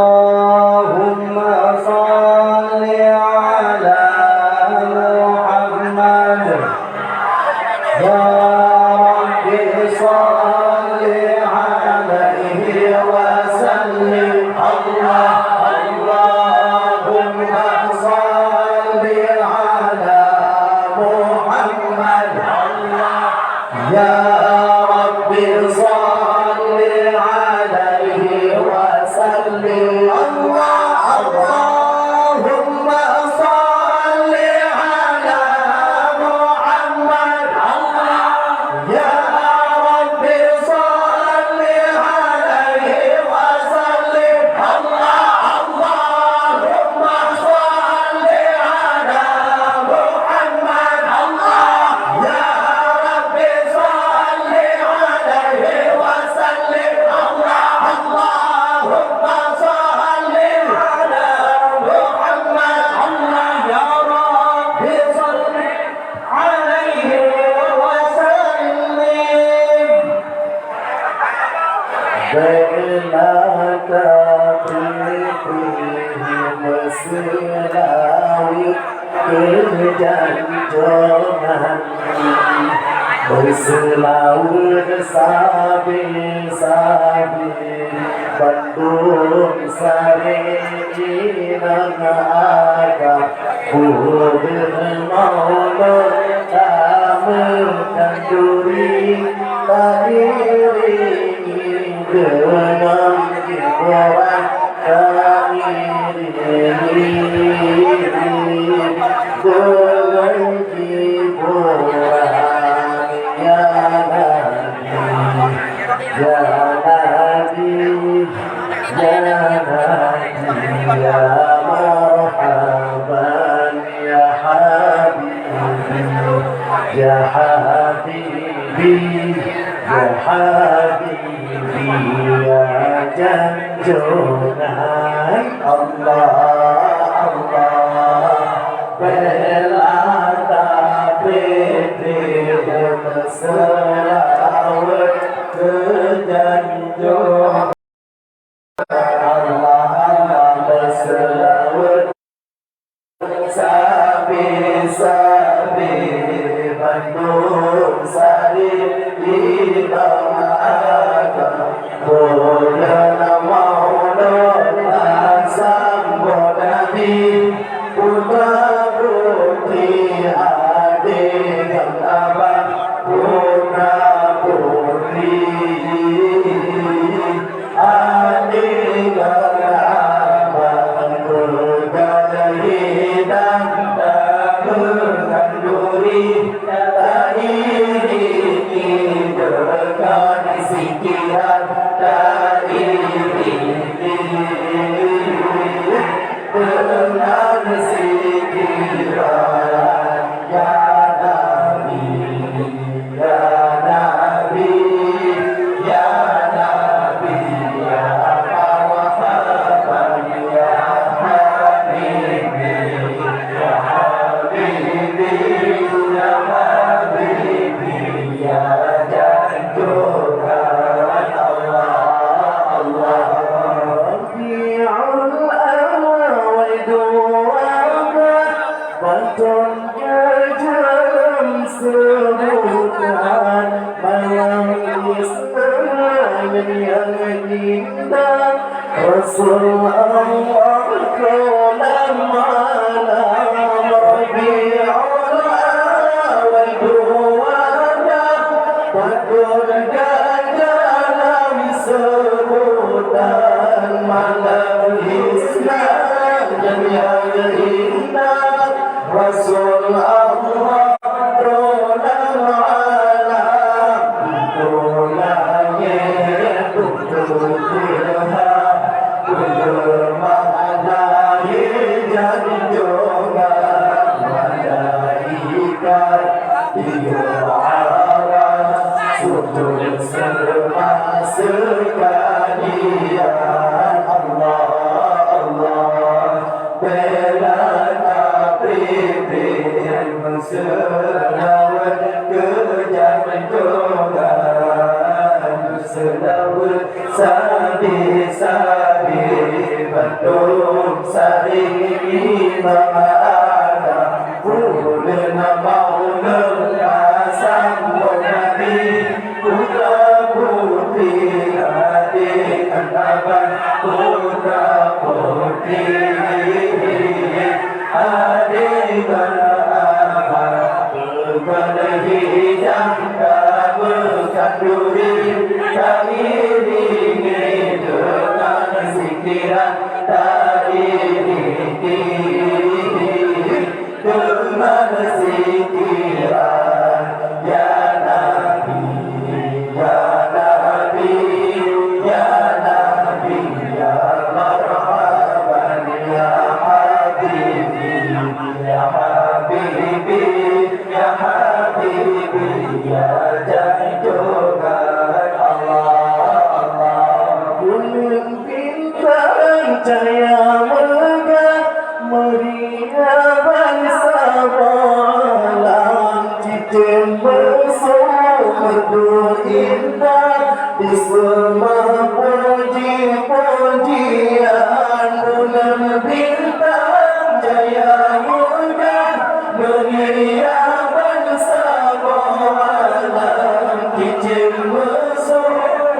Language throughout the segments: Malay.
اللهم صل على محمد يا رب صل عليه وسلم اللهم صل على محمد يا رب صل عليه وسلم اللهم صل على محمد يا رب صل عليه وسلم اللهم صل على محمد يا رب صل عليه وسلم اللهم صل على محمد يا رب صل عليه وسلم بينك فيهم سلاوي kerjanjonan berselawur sabi-sabi Bandung sare inang aga Budur maulur tamu kanduri Tahiringi dengan dibuat Tahiringi dengan dibuat Ya Nabi Ya Nabi Ya Nabi Ya marhaban Ya Habibi Ya Habibi Ya Habibi Ya Janjunan Allah Allah Belata Bidih Selawat Kejanjunan Allah Allah berselawat Sabi-sabi Bandung sari di bawah Bulan maulud asam Nabi Putra putri adik abang Putra putri adik abang Bergada hidang dan duri Tak ini berkat sikiran Tak ini dengan sikiran Ya Nabi Ya Nabi Ya Nabi Ya Marhaban Ya Habibi Ya Habibi Ya Habibi Ya Janjunan Allah Allah Rabi'ul awal Batonnya jam sebutan malam Islam yang indah Rasulullah kolam malam Rabi'ul awal batonnya jam sebutan malam Islam yang indah Rasulullah kolam alam Dolanya Tuhan Tuhan sekalian. Allah Allah bela pimpin selawat kejantungan, selawat sabi-sabi bandung saring imam ada ulena maula asam nabi putra putri adik anak putra putri adik anak bukan hidang bukan duri kami ingin dengan sikiran tak iringi dengan sikiran ya Nabi ya Nabi ya Nabi ya marhaban ya Habibi ya Habibi ya Habibi ya jantungan. Allah Allah bulan bintang cahaya megah meriah bangsa malam cincin mesum merdu indah di semua puji-pujian bulan bintang cahaya megah meriah bangsa malam cincin mesum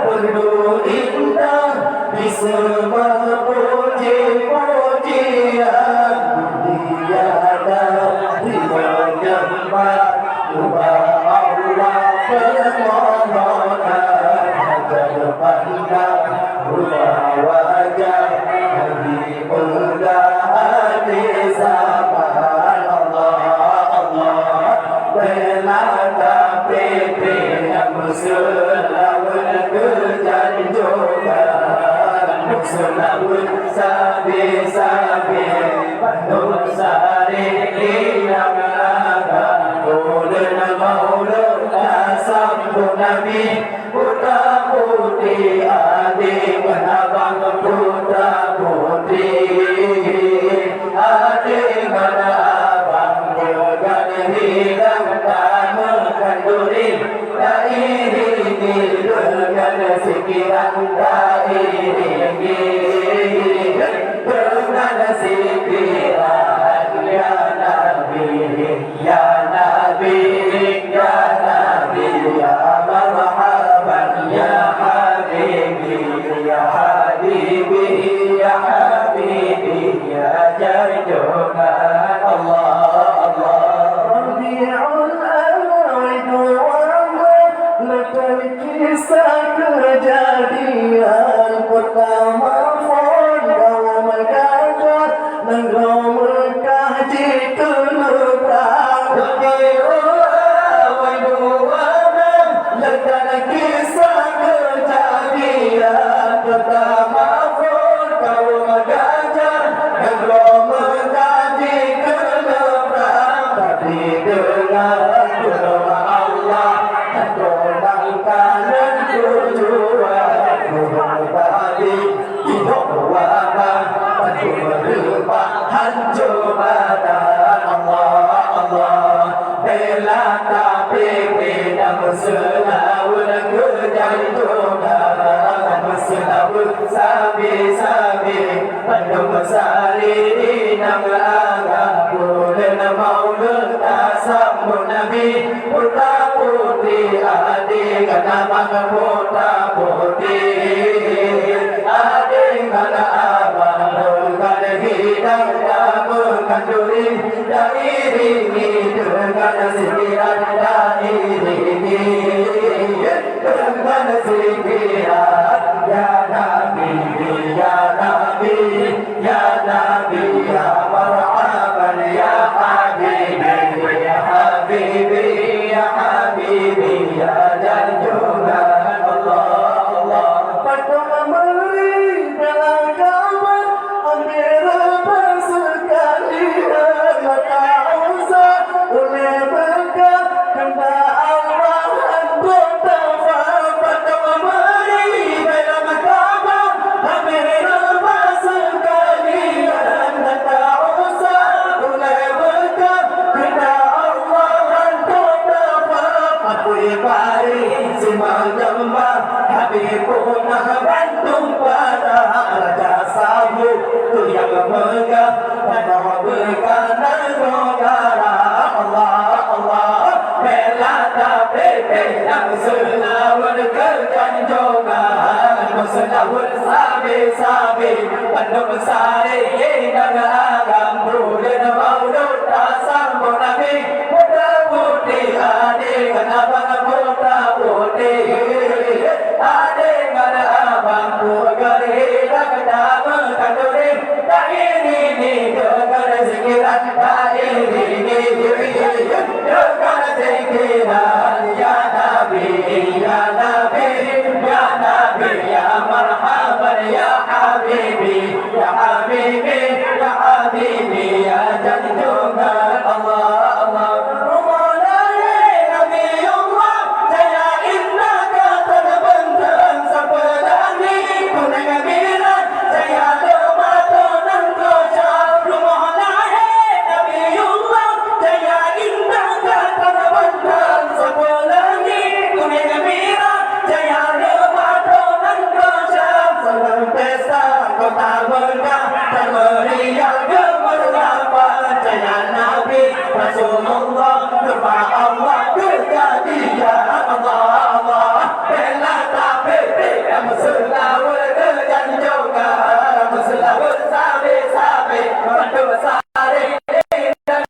merdu indah di semua puji-pujian tiada menyembah ubah Allah permohonan terpandang ubah wajah Nabi muda hati zaman. Allah Allah belaka pimpin selawat kejantungan, selawat sabi-sabi bandung saring imam ada ulena maula asam nabi putra putri adik abang putra putri adik abang bukan hidang makan duri tak iringi dengan sikiran tak iringi dengan sikiran ya Nabi ya Nabi ya Nabi ya marhaban ya Habibi ya Habibi ya Habibi ya jantungan. Allah Allah Rabiul Awal letak kisah kejadian pertama Fondau Megah Negara Mekah jitu lebrang Rabiul Awal letak kisah kejadian pertama Fondau Megah Negara Mekah jitu lebrang tapi dengan doa Allah tolong kanan tujuan berbagi hidup wabah bantu merubah hancur badan. Allah Allah bela tapi tidak selawat kejantungan, selawat sabi-sabi bandung besari nama agak bulan maula asam nabi putra putri adik abang putra putri adik abang bukan hidang bukan duri tak iringi dengan sikiran tak iringi dengan sikiran ya Nabi ya Nabi ya Nabi ya marhaban ya Habibi ya Habibi ya Habibi ya jantungan. Allah Allah padang meri dalam kamar ambil sekalian mata usah oleh berkat kembali Allah anggota padang meri pari si menyembah Habibuna bantu pada raja sabu tu yang megah pada berkana negara Allah Allah bela tapi yang selawat kerjaan juga selawat sabi penuh sari dan agam berulin maulud asam nabi putra putih adik kenapa putra putih adik mana abang pugar hilang dama kanduri tak ini dekat sekiran tak ini dekat sekiran ya nabi ya nabi ya nabi ya marhaban ya habibi ya habibi ya habibi ya jantungan Allah Allah Rasulullah doa Allah kejadian Allah Allah bela tapi yang selawat kerjaan juga selawat sabi bantu sari Allah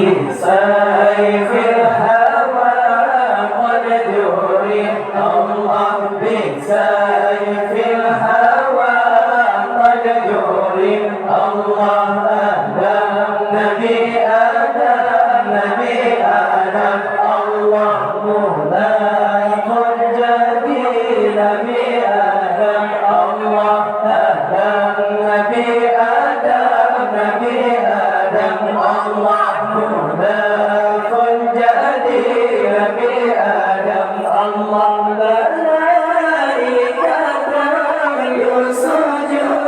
بسيف الهوى قد جري الله بسيف الهوى قد جري الله آدم نبي آدم نبي آدم الله مولاي الجدي نبي آدم الله آدم نبي آدم نبي آدم الله مولاي الجدي نبي آدم الله ملائكة يسجدون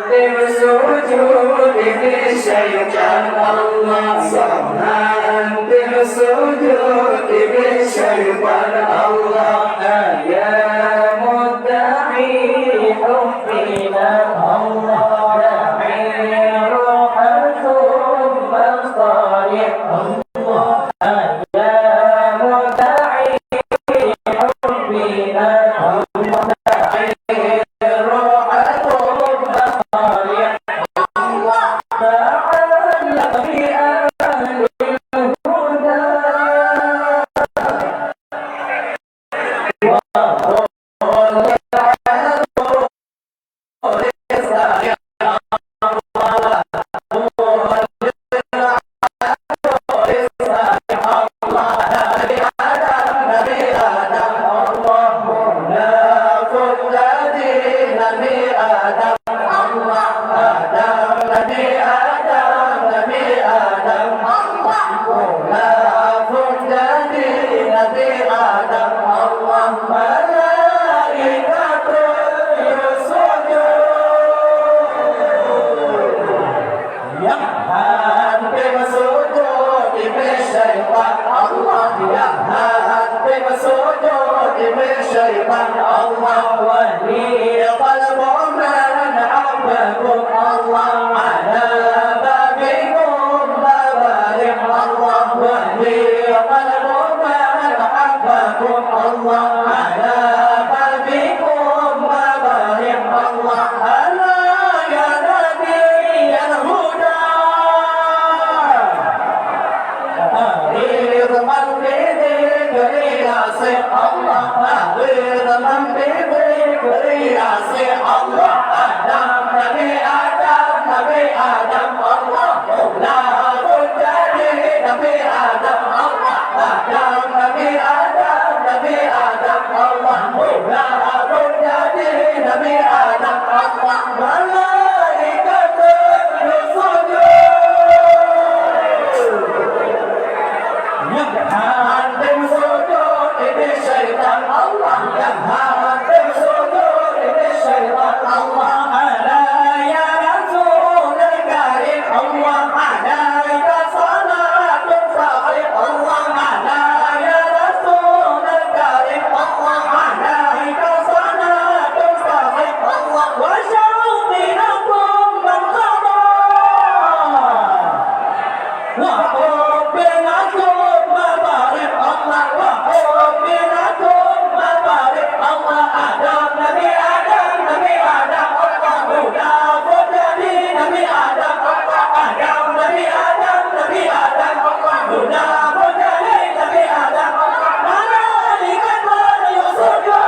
بالسجود بالشيطان الله سبحان بالسجود بالشيطان الله يا مدعي حبنا الله دعي روحكم مصالح الله يا مدعي حبنا الله دعي روحكم مصالح تعلق بأهل الهدى Allah wali qalb man habbakum Allah ala babikum babarik Allah wali qalb man habbakum Allah ala babikum babarik Allah ala ya nabi ya huda akhir man Allah akhir man Allah Adam Nabi Adam Allah Maulahul Jadi Nabi Adam Allah Adam Nabi Adam Allah Maulahul Jadi Nabi Adam Allah Malaikatul sujud yang hantem sujud ini syaitan Allah yang hantem sujud ini syaitan Allah ada ya Rasul karim Allah ada ya salatun sahih Allah ada ya Rasul karim Allah ada ya salatun sahih Allah wa syauqinakum man qada wa hubinakum mabarik Allah wa hubinakum mabarik Allah Adam Nabi Adam Allah muda jadi Nabi Adam Allah Adam Nabi Adam Allah muda jadi Nabi Adam Allah malaikat bersujud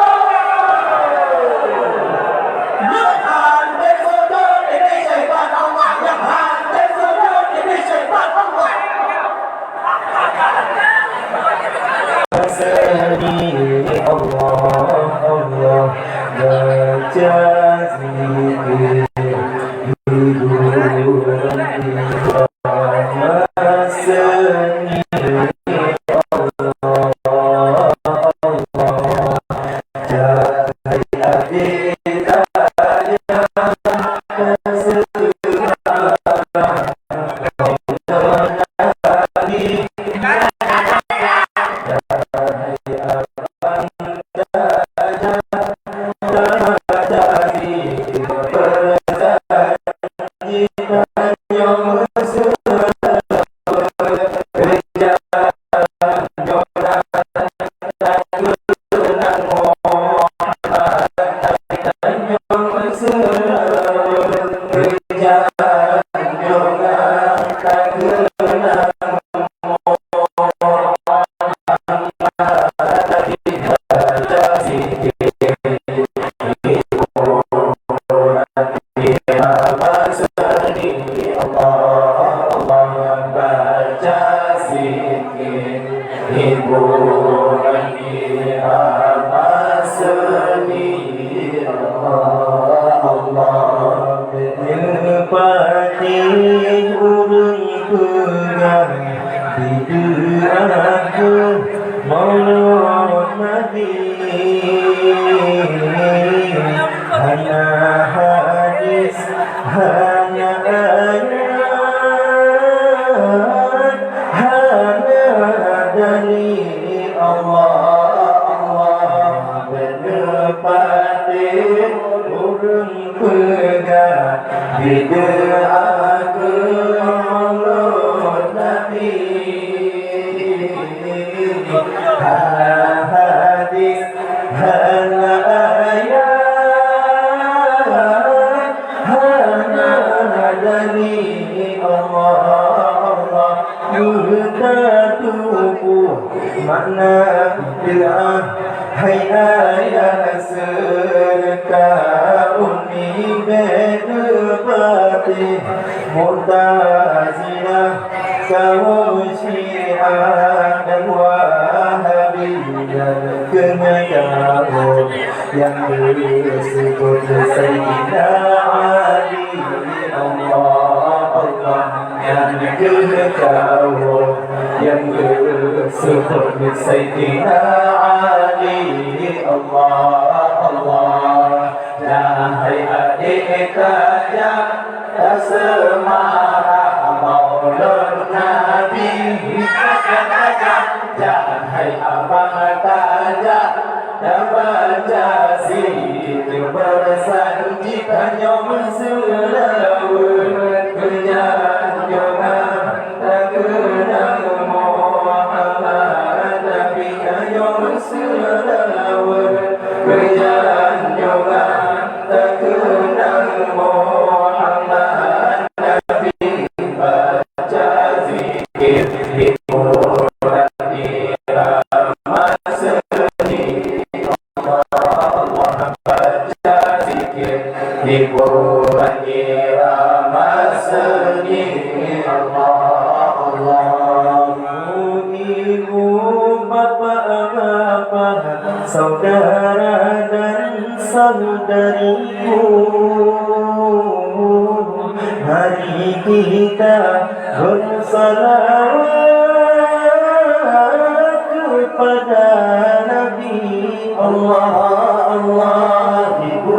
yang hantem sujud ini syaitan Allah yang hantem sujud ini syaitan Allah Allah Bid'ah Maulud Nabi Hadis Hana ayat Hana hadani Allah Yuhda tubuh makna bid'ah Hai ayat serta uni bedepati Mu'tazilah kaum Syiah dan Wahabi dan kenyataanmu yang disebut Sayyidina Ali Allah yang kenyataanmu yang disebut Sayyidina Ali Allah Hai adik yang semarah Maulud Nabi Hai abang tajak dan baca zikir bersanjikan yang selawat kenyanjungan dan kenang Muhammad Nabi yang selawat kenyanjungan dan kenang Muhammad Nabi baca zikir di Quran irama seni Allah baca zikir di Quran irama seni Allah ibu bapak saudara dan saudariku mari kita bersalawat kepada Nabi Allah ibu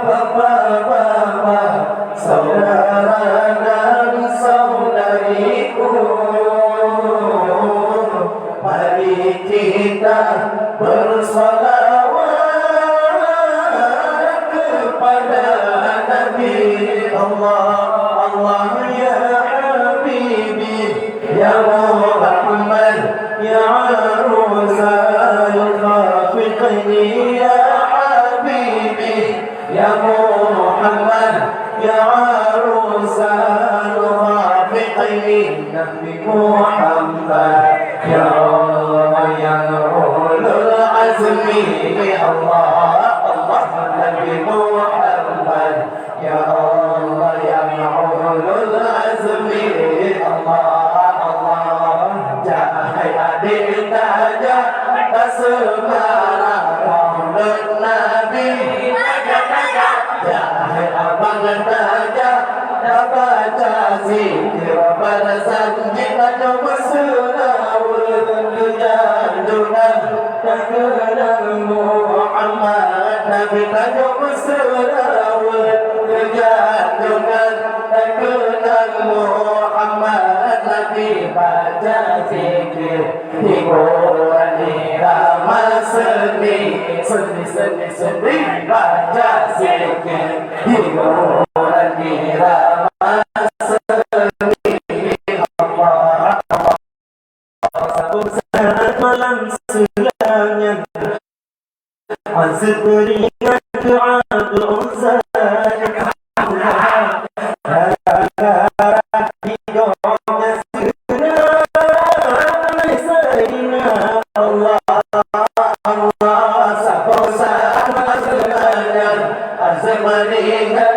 bapak saudara dan saudariku mari kita bersalawat kepada Nabi Allah ya Habibi ya Muhammad ya Arusal Khafiqini ya Habibi ya Muhammad ya Arusal Khafiqini Nabi Muhammad ya Allah yang ulul azmi Allah Nabi Muhammad ya Allah yang ulul azmi Allah Jahai adik tajak semarah Maulud Nabi Jahai abang tajak baca zikir bersanjikan yang berselawat kenyanjungan dan kenang Muhammad Nabi yang berselawat kenyanjungan dan kenang Muhammad Nabi baca zikir di Quran irama seni baca zikir di Quran irama malam selanya azab beringat doa uzan Allah azab beringat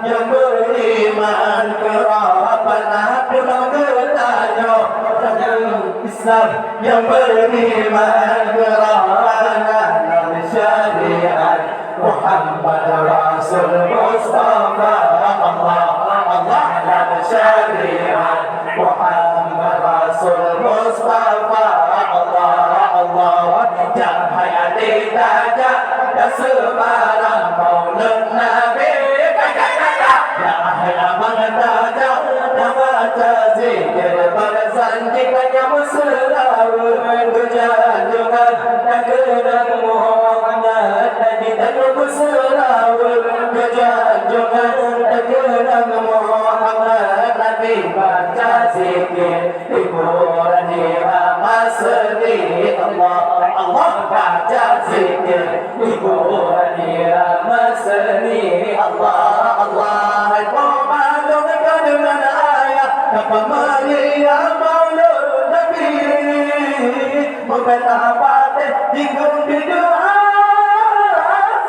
yang beriman kerana pulang bertanya Islam yang beriman kerana syariat Muhammad Rasul Mustafa Allah syariat Muhammad Rasul Mustafa Allah Jahai adik tajak dan sebarang Maulud Nabi hadir masa ni Allah Allah hai pemalungkan dengan ayat kata Maria maulud Nabi betapa di doa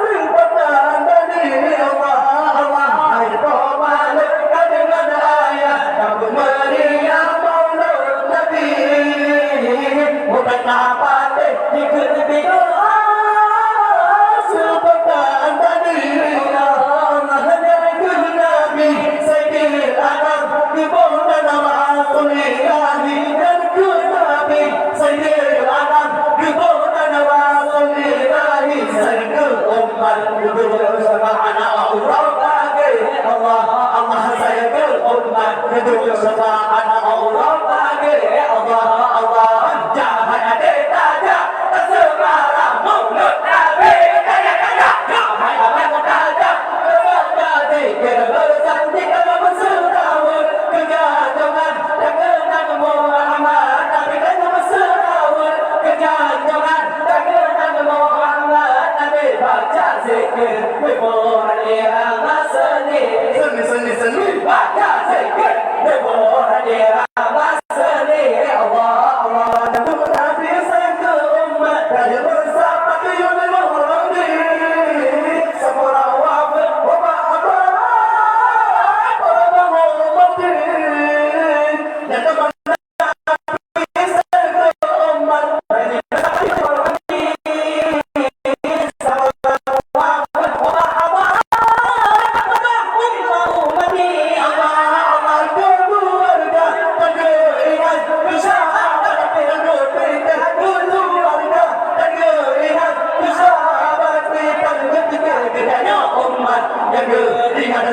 sempatan dari Allah Allah hai pemalungkan dengan ayat kata Maria maulud Nabi betapa di doa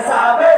Sabe